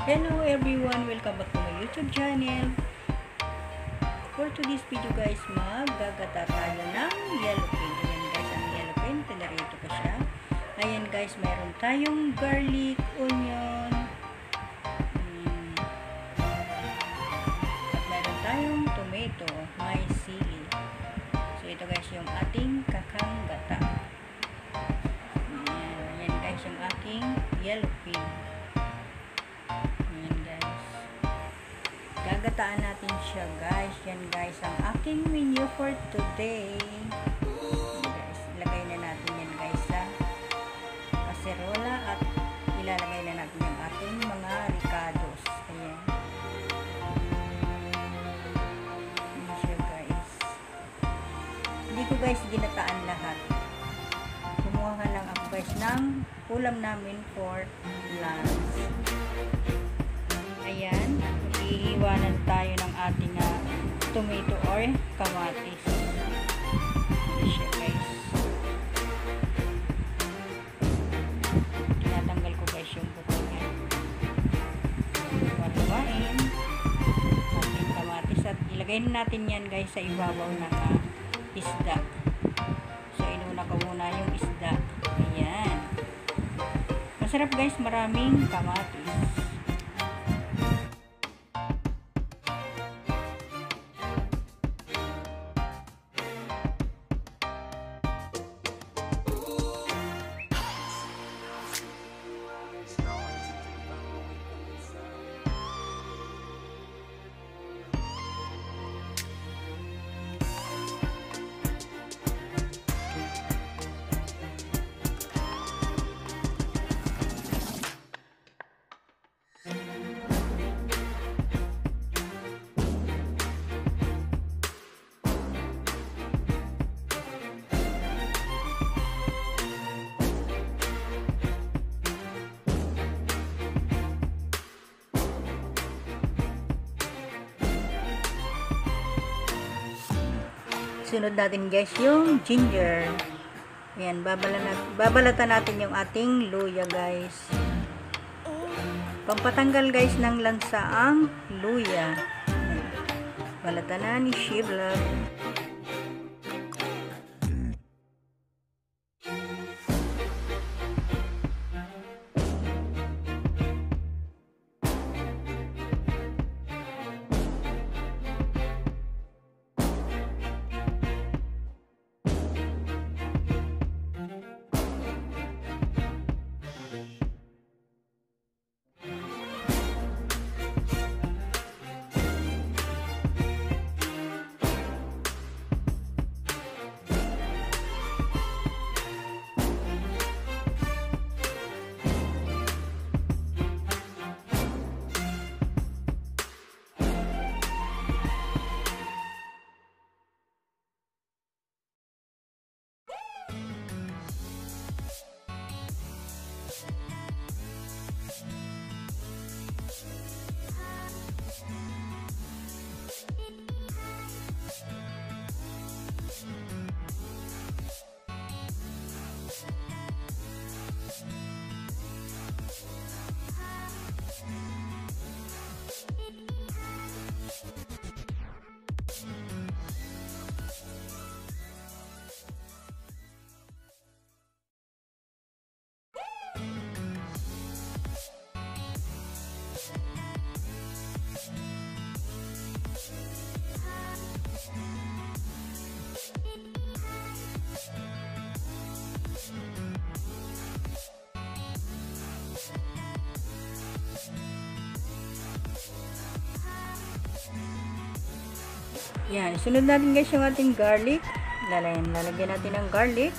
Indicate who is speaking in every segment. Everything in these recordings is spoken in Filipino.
Speaker 1: Hello everyone! Welcome back to my YouTube channel. For today's video guys, maggagata tayo ng yellow pin. Ayan guys, ang yellow pin. Tinarito ko siya. Ayan guys, mayroon tayong garlic, onion. At mayroon tayong tomato, may sili. So ito guys yung ating kakanggata. Ayan guys yung aking yellow pin. Gagataan natin siya guys. Yan guys ang aking menu for today. Guys, ilagay na natin yan guys sa kaserola at ilalagay na natin yung ating mga ricados. Ayan. Yan siya guys. Hindi ko guys ginataan lahat. Kumuha lang ako guys ng ulam namin for lunch. Ayan. Iiwanan tayo ng ating tomato or kamatis. Ayan siya guys. Tinatanggal ko guys yung buto niya. Paluwain ating kamatis at ilagay natin yan guys sa ibabaw ng isda. So inuna ko muna yung isda. Ayan. Masarap guys, maraming kamatis. Sunod natin guys yung ginger. Ayan, babalatan natin yung ating luya guys. Pampatanggal guys ng lansa ang luya. Balatan na ni Shivlog. Yan, sunod natin guys yung ating garlic. Lalagyan natin ng garlic.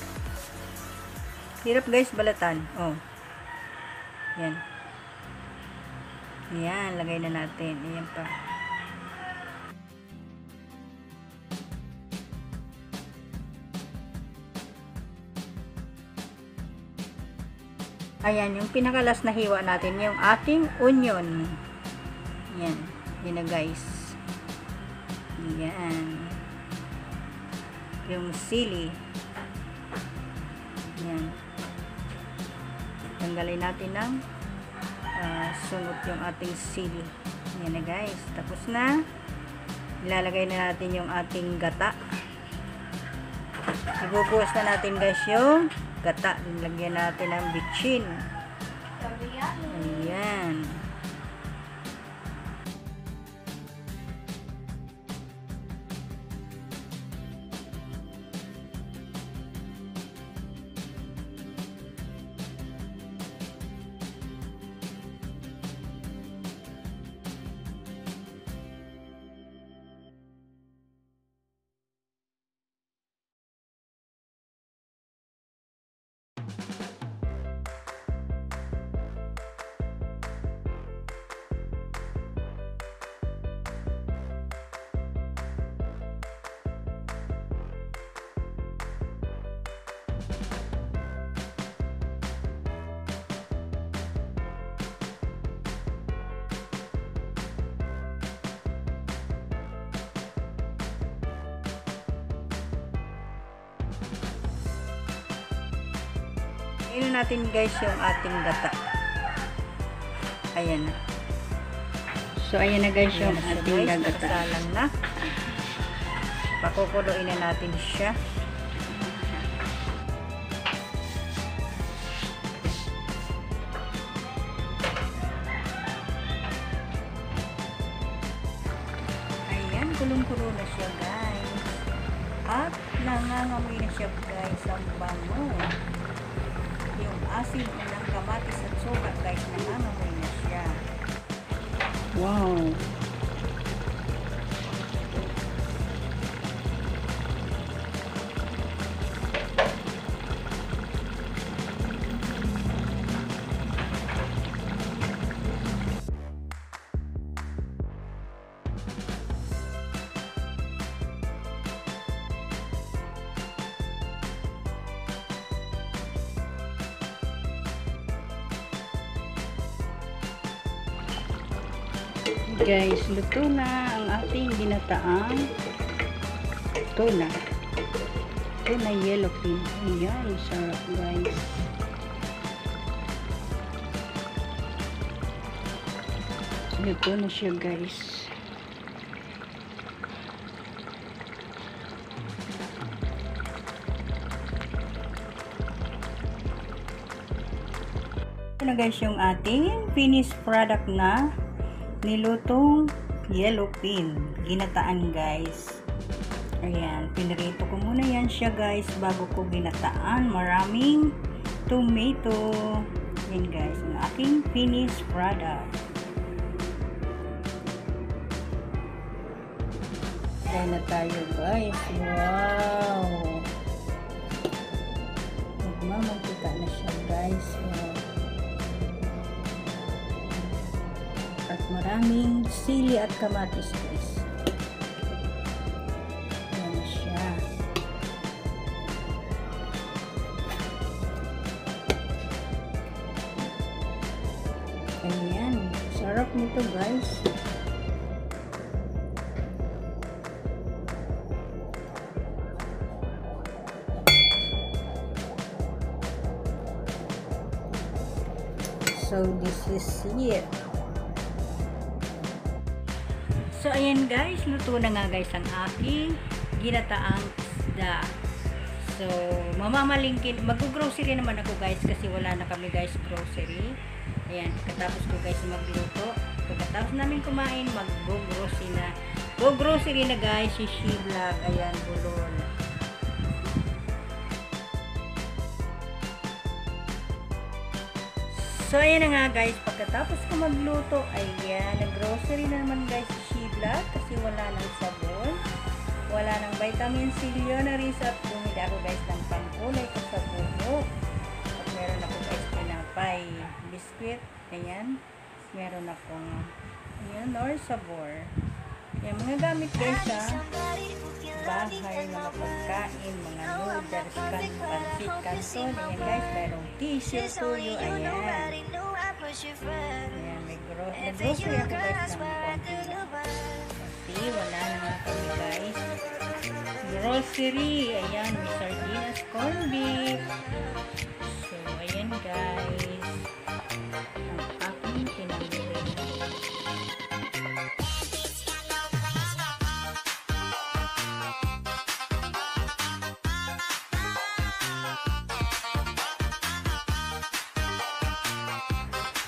Speaker 1: Hirap guys balatan. Oh. Yan. Yan, lagay na natin. Ayan pa. Ayan, yung pinakalas na hiwa natin, yung ating onion. Yan. Yan na guys. Yan. Yung sili. Yan. Tanggalin natin ng sungot yung ating sili. Ayan na guys. Tapos na. Ilalagay na natin yung ating gata. Ibubuhos na natin guys yung gata. Nilagyan natin ng bitchin. Ayan. Ino natin guys yung ating gata. Ayan na. So ayan na guys yung ating gata. Nakasalang na. Pakukuluin na natin siya. Ayan, kulong-kulo na siya guys. At nangangamoy na siya guys ang bango. Yung asin ng kamatis at suka guys, nangangamoy na siya. Wow! Guys, luto na ang ating ginataang tuna yellowfin. Ayan, sarap guys. Luto na siya guys. Ito na guys yung ating finished product na nilutong yellowfin. Ginataan guys. Ayan. Pinirito ko muna yan siya guys bago ko ginataan. Maraming tomato. Ayan guys. Ang aking finished product. Ayan na tayo guys. Wow! Nagmamagkita na siya guys. Wow! At maraming sili at kamatis guys. Ayan na siya. Ayan. Sarap nito guys. So this is it. So, ayan guys, luto na nga guys ang aking ginataang isda. So, mamamalingkin, mag-grocery naman ako guys kasi wala na kami guys grocery. Ayan, pagkatapos ko guys magluto. Pagkatapos namin kumain, mag-grocery na. Go-grocery na guys, si She-Vlog. Ayan, bulol. So, ayan na nga guys, pagkatapos ko magluto, ayan, nag-grocery na naman guys si She-Vlog kasi wala ng sabon, wala ng vitamin C, Leonaris, at bumili ako guys ng pangkulay ko sa buhok. At meron ako guys pinapay, biskuit, ayan, meron akong, ayan, or sabor. Ayan, mga gamit guys sa bahay, mga pagkain, mga noodles, pansit, kanton, ayan guys, merong tissue, tuyo, ayan. Ayan, may grocery ako guys ng konti lang. Kasi wala naman kami guys. Grocery, ayan, may sardinas, corned beef. So, ayan guys, ang aking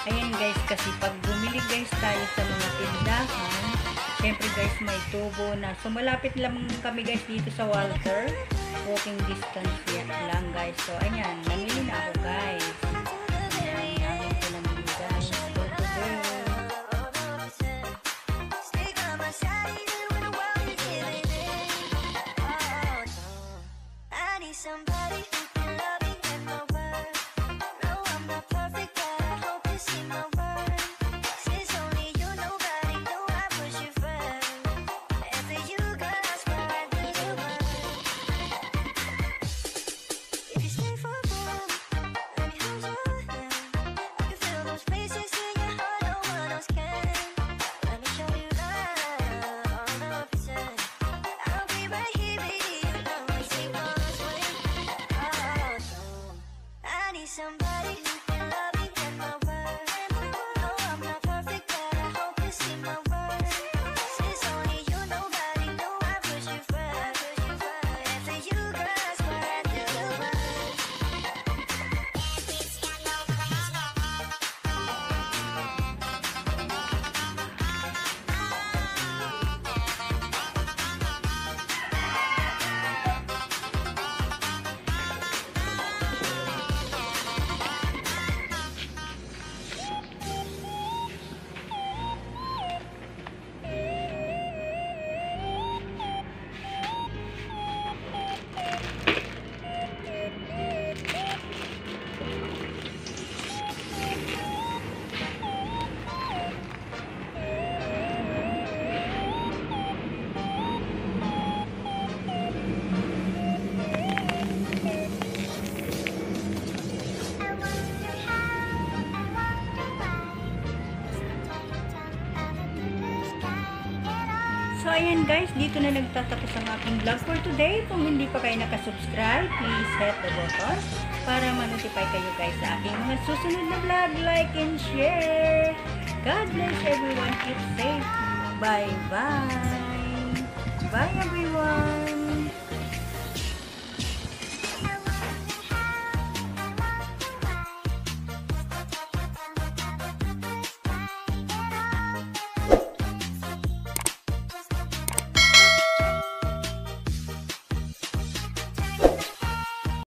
Speaker 1: Ayan guys, kasi pag bumili guys tayo sa mga tindahan, syempre guys may tubo na. So malapit lang kami guys dito sa Walter. Walking distance yan lang guys. So ayan, namili na ako guys. Ayan, ako po namili guys. For today.
Speaker 2: Somebody who can love me and my word. No, I'm not perfect, but I hope you see my worth. Since only you, nobody knew I push you first. And for you, girl, I swear I do the work. If you stay for a moment, let me hold your hand. I can feel those places in your heart, no one else can. Let me show you love, 100%. I'll be right here, baby, you know we take one last swing. I need somebody who can love me and my word. No, I'm not perfect, but I hope you see my worth. Since only you, nobody knew I push you first. And for you, girl, I swear I do the work.
Speaker 1: So ayan guys, dito na nagtatapos ang aking vlog for today. Kung hindi pa kayo nakasubscribe, please hit the button para ma-notify kayo guys sa aking mga susunod na vlog. Like and share. God bless everyone. Keep safe. Bye bye. Bye everyone.